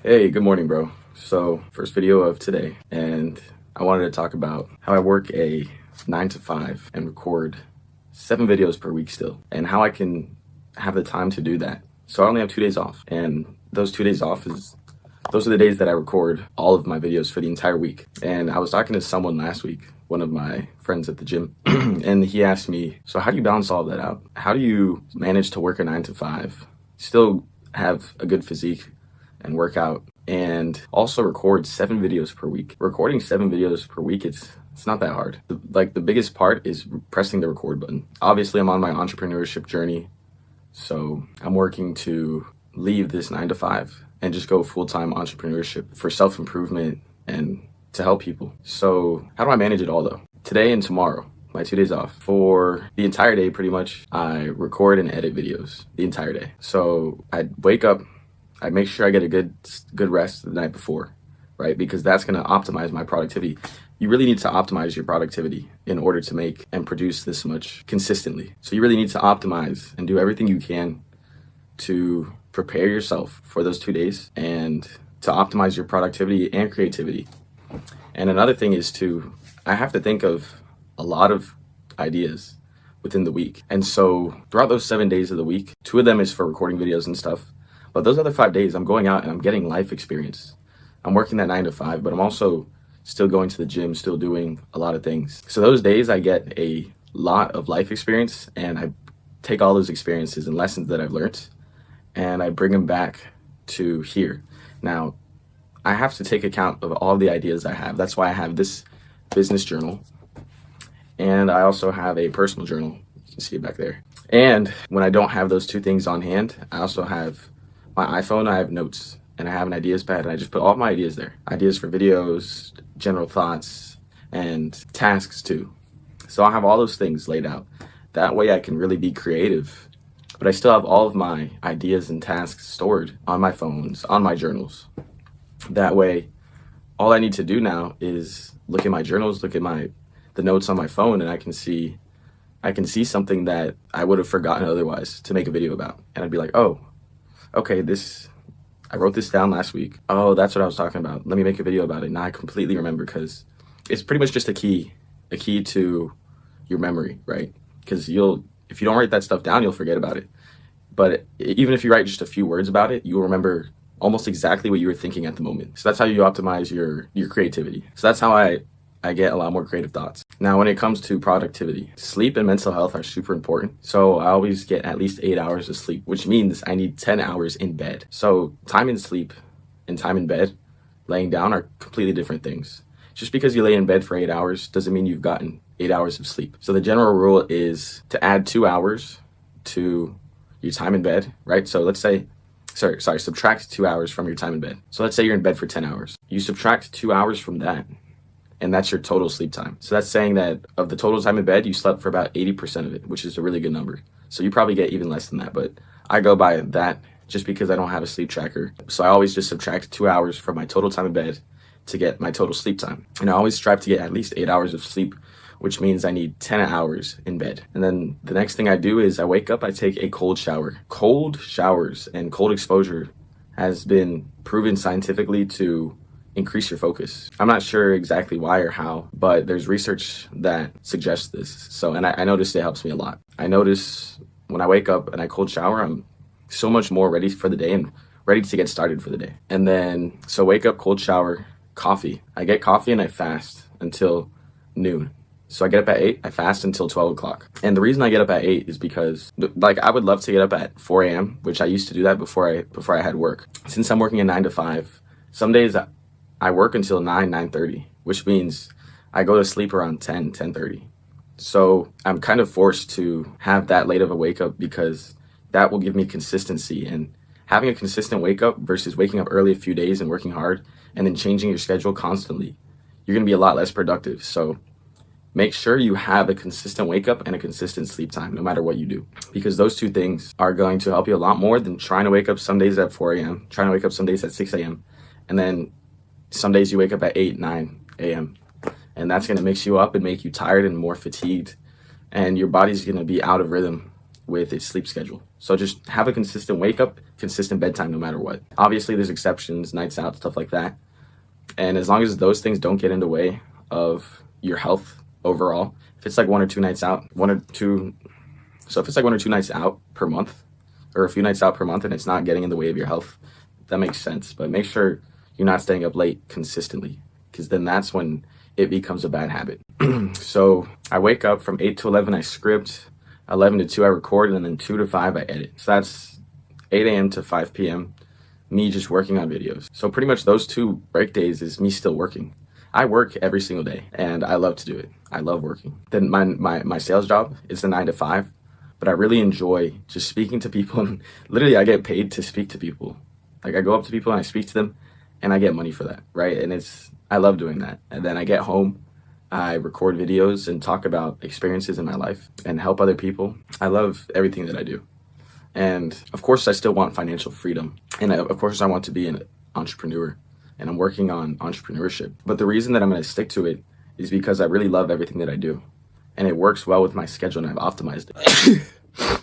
Hey, good morning, bro. So, first video of today, and I wanted to talk about how I work a 9 to 5 and record 7 videos per week still, and how I can have the time to do that. So, I only have 2 days off, and those 2 days off those are the days that I record all of my videos for the entire week. And I was talking to someone last week, one of my friends at the gym, and he asked me, so how do you balance all of that out? How do you manage to work a 9 to 5, still have a good physique and work out, and also record 7 videos per week? Recording 7 videos per week, it's not that hard. The biggest part is pressing the record button. Obviously, I'm on my entrepreneurship journey, so I'm working to leave this 9 to 5 and just go full-time entrepreneurship for self-improvement and to help people. So how do I manage it all though? Today and tomorrow, my 2 days off. For the entire day, pretty much, I record and edit videos the entire day. So I wake up, I make sure I get a good rest the night before, right? Because that's going to optimize my productivity. You really need to optimize your productivity in order to make and produce this much consistently. So you really need to optimize and do everything you can to prepare yourself for those 2 days and to optimize your productivity and creativity. And another thing is I have to think of a lot of ideas within the week. And so throughout those 7 days of the week, 2 of them is for recording videos and stuff. But those other 5 days, I'm going out and I'm getting life experience. I'm working that 9 to 5, but I'm also still going to the gym, still doing a lot of things. So those days I get a lot of life experience, and I take all those experiences and lessons that I've learned and I bring them back to here. Now, I have to take account of all the ideas I have. That's why I have this business journal, and I also have a personal journal. You can see it back there. And when I don't have those 2 things on hand, I also have my iPhone. I have notes, and I have an ideas pad, and I just put all my ideas there. Ideas for videos, general thoughts, and tasks too. So I have all those things laid out. That way I can really be creative, but I still have all of my ideas and tasks stored on my phones, on my journals. That way, all I need to do now is look at my journals, look at the notes on my phone, and I can see something that I would have forgotten otherwise to make a video about. And I'd be like, oh, okay, I wrote this down last week. Oh, that's what I was talking about. Let me make a video about it. Now I completely remember, because it's pretty much just a key to your memory, right? Because if you don't write that stuff down, you'll forget about it. But even if you write just a few words about it, you'll remember almost exactly what you were thinking at the moment. So that's how you optimize your creativity. So that's how I get a lot more creative thoughts. Now, when it comes to productivity, sleep and mental health are super important. So I always get at least 8 hours of sleep, which means I need 10 hours in bed. So time in sleep and time in bed, laying down, are completely different things. Just because you lay in bed for 8 hours doesn't mean you've gotten 8 hours of sleep. So the general rule is to add 2 hours to your time in bed, right? So let's say, subtract 2 hours from your time in bed. So let's say you're in bed for 10 hours. You subtract 2 hours from that, and that's your total sleep time. So that's saying that of the total time in bed, you slept for about 80% of it, which is a really good number. So you probably get even less than that, but I go by that just because I don't have a sleep tracker. So I always just subtract 2 hours from my total time in bed to get my total sleep time. And I always strive to get at least 8 hours of sleep, which means I need 10 hours in bed. And then the next thing I do is I wake up, I take a cold shower. Cold showers and cold exposure has been proven scientifically to increase your focus. I'm not sure exactly why or how, but there's research that suggests this. So, and I noticed it helps me a lot. I notice when I wake up and I cold shower, I'm so much more ready for the day and ready to get started for the day. And then, so wake up, cold shower, coffee. I get coffee and I fast until noon. So I get up at 8, I fast until 12 o'clock. And the reason I get up at 8 is because, I would love to get up at 4 a.m., which I used to do that before I had work. Since I'm working a 9 to 5, some days I work until 9:30, which means I go to sleep around 10:30. So I'm kind of forced to have that late of a wake up, because that will give me consistency. And having a consistent wake up versus waking up early a few days and working hard and then changing your schedule constantly, you're going to be a lot less productive. So make sure you have a consistent wake up and a consistent sleep time, no matter what you do, because those 2 things are going to help you a lot more than trying to wake up some days at 4 a.m., trying to wake up some days at 6 a.m., and then some days you wake up at 8, 9 a.m. And that's going to mix you up and make you tired and more fatigued, and your body's going to be out of rhythm with its sleep schedule. So just have a consistent wake up, consistent bedtime no matter what. Obviously there's exceptions, nights out, stuff like that. And as long as those things don't get in the way of your health overall, if it's like one or two nights out per month, or a few nights out per month, and it's not getting in the way of your health, that makes sense. But make sure you're not staying up late consistently, because then that's when it becomes a bad habit. So I wake up from 8 to 11, I script, 11 to 2 I record, and then 2 to 5 I edit. So that's 8 a.m. to 5 p.m. me just working on videos. So pretty much those 2 break days is me still working. I work every single day and I love to do it. I love working. Then my sales job is the 9 to 5, but I really enjoy just speaking to people, and literally I get paid to speak to people. Like I go up to people and I speak to them and I get money for that, right? And I love doing that. And then I get home, I record videos and talk about experiences in my life and help other people. I love everything that I do. And of course I still want financial freedom. And of course I want to be an entrepreneur, and I'm working on entrepreneurship. But the reason that I'm going to stick to it is because I really love everything that I do. And it works well with my schedule and I've optimized it.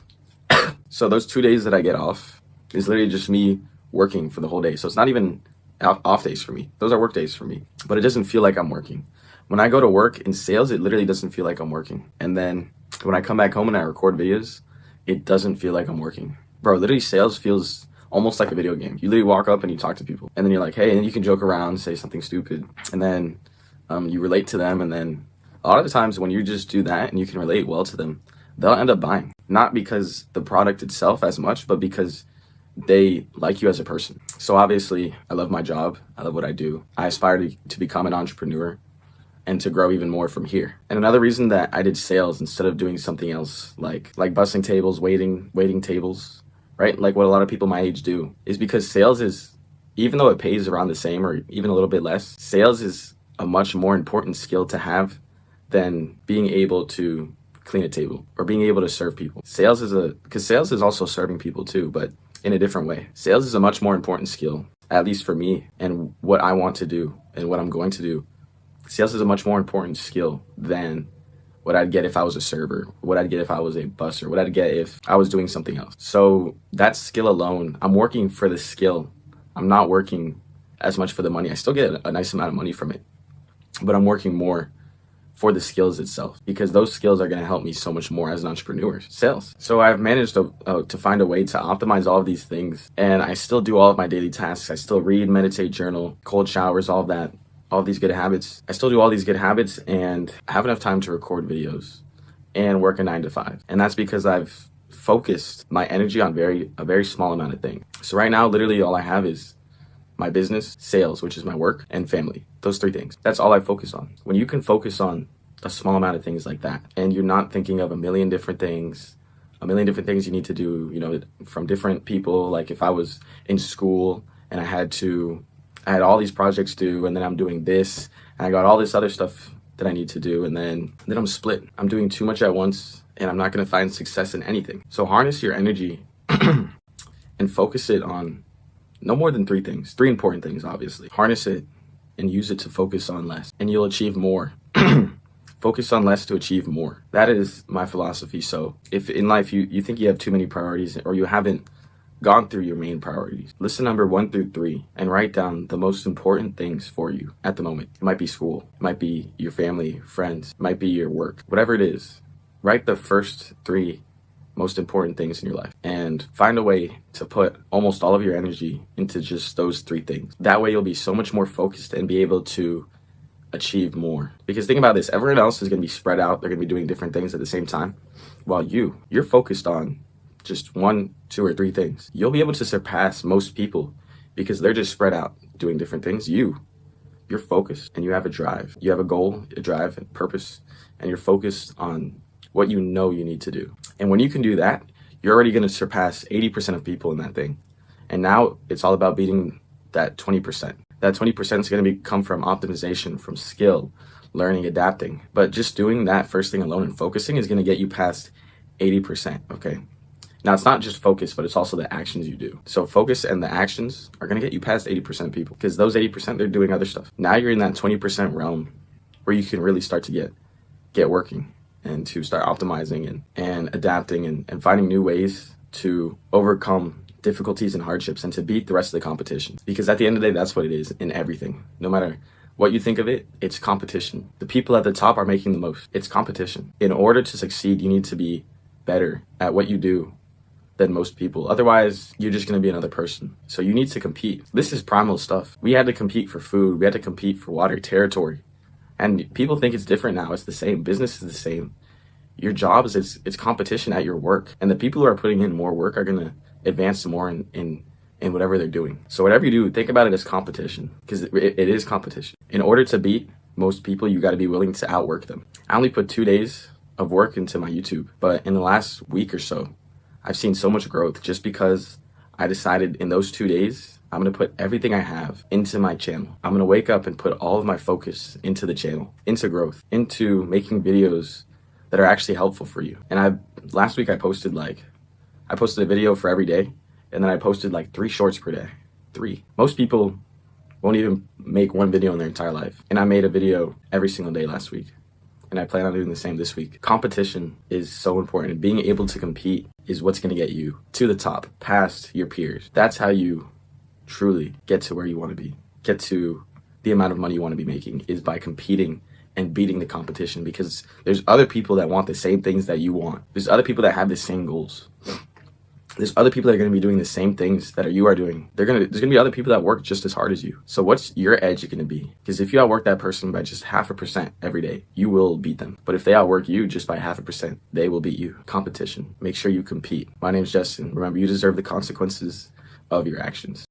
So those 2 days that I get off is literally just me working for the whole day. So it's not even off days for me. Those are work days for me. But it doesn't feel like I'm working. When I go to work in sales, it literally doesn't feel like I'm working. And then when I come back home and I record videos, it doesn't feel like I'm working. Bro, literally sales feels almost like a video game. You literally walk up and you talk to people. And then you're like, hey, and you can joke around, say something stupid. And then you relate to them. And then a lot of the times when you just do that and you can relate well to them, they'll end up buying. Not because the product itself as much, but because they like you as a person. So obviously, I love my job. I love what I do. I aspire to become an entrepreneur and to grow even more from here. And another reason that I did sales instead of doing something else like bussing tables, waiting tables, right? Like what a lot of people my age do, is because sales is, even though it pays around the same or even a little bit less, sales is a much more important skill to have than being able to clean a table or being able to serve people. Because sales is also serving people too, but in a different way. Sales is a much more important skill, at least for me and what I want to do and what I'm going to do. Sales is a much more important skill than what I'd get if I was a server, what I'd get if I was a busser, what I'd get if I was doing something else. So that skill alone, I'm working for the skill. I'm not working as much for the money. I still get a nice amount of money from it, but I'm working more for the skills itself, because those skills are going to help me so much more as an entrepreneur. Sales. So I've managed to find a way to optimize all of these things, and I still do all of my daily tasks. I still read, meditate, journal, cold showers, all of that, all of these good habits. I still do all these good habits and have enough time to record videos and work a 9 to 5. And that's because I've focused my energy on a very small amount of things. So right now, literally all I have is my business, sales, which is my work, and family. Those 3 things. That's all I focus on. When you can focus on a small amount of things like that, and you're not thinking of a million different things you need to do, from different people. Like if I was in school and I had all these projects due, and then I'm doing this, and I got all this other stuff that I need to do, and then I'm split. I'm doing too much at once, and I'm not going to find success in anything. So harness your energy and focus it on no more than 3 things. 3 important things, obviously. Harness it and use it to focus on less, and you'll achieve more. Focus on less to achieve more. That is my philosophy. So if in life you think you have too many priorities, or you haven't gone through your main priorities, list number 1 through 3 and write down the most important things for you at the moment. It might be school, it might be your family, friends, it might be your work, whatever it is. Write the first 3 most important things in your life and find a way to put almost all of your energy into just those 3 things. That way you'll be so much more focused and be able to achieve more. Because think about this, everyone else is going to be spread out. They're going to be doing different things at the same time, while you're focused on just 1, 2, or 3 things. You'll be able to surpass most people because they're just spread out doing different things. You're focused and you have a drive. You have a goal, a drive, and purpose, and you're focused on what you know you need to do. And when you can do that, you're already going to surpass 80% of people in that thing. And now it's all about beating that 20%. That 20% is going to come from optimization, from skill, learning, adapting. But just doing that first thing alone and focusing is going to get you past 80%, okay? Now, it's not just focus, but it's also the actions you do. So focus and the actions are going to get you past 80% of people, because those 80%, they're doing other stuff. Now you're in that 20% realm where you can really start to get working. and to start optimizing and adapting and finding new ways to overcome difficulties and hardships and to beat the rest of the competition. Because at the end of the day, that's what it is in everything. No matter what you think of it, it's competition. The people at the top are making the most. It's competition. In order to succeed, you need to be better at what you do than most people. Otherwise, you're just going to be another person. So you need to compete. This is primal stuff. We had to compete for food. We had to compete for water, territory. And people think it's different now. It's the same. Business is the same. Your jobs, it's competition at your work. And the people who are putting in more work are going to advance more in whatever they're doing. So whatever you do, think about it as competition, because it is competition. In order to beat most people, you got to be willing to outwork them. I only put 2 days of work into my YouTube, but in the last week or so, I've seen so much growth just because I decided in those 2 days, I'm going to put everything I have into my channel. I'm going to wake up and put all of my focus into the channel, into growth, into making videos that are actually helpful for you. And last week I posted a video for every day, and then I posted like 3 shorts per day. 3. Most people won't even make 1 video in their entire life. And I made a video every single day last week. And I plan on doing the same this week. Competition is so important. And being able to compete is what's going to get you to the top, past your peers. That's how you truly get to where you want to be. Get to the amount of money you want to be making, is by competing and beating the competition, because there's other people that want the same things that you want. There's other people that have the same goals. There's other people that are going to be doing the same things that you are doing. There's going to be other people that work just as hard as you. So what's your edge going to be? Because if you outwork that person by just 0.5% every day, you will beat them. But if they outwork you just by 0.5%, they will beat you. Competition. Make sure you compete. My name's Justin. Remember, you deserve the consequences of your actions.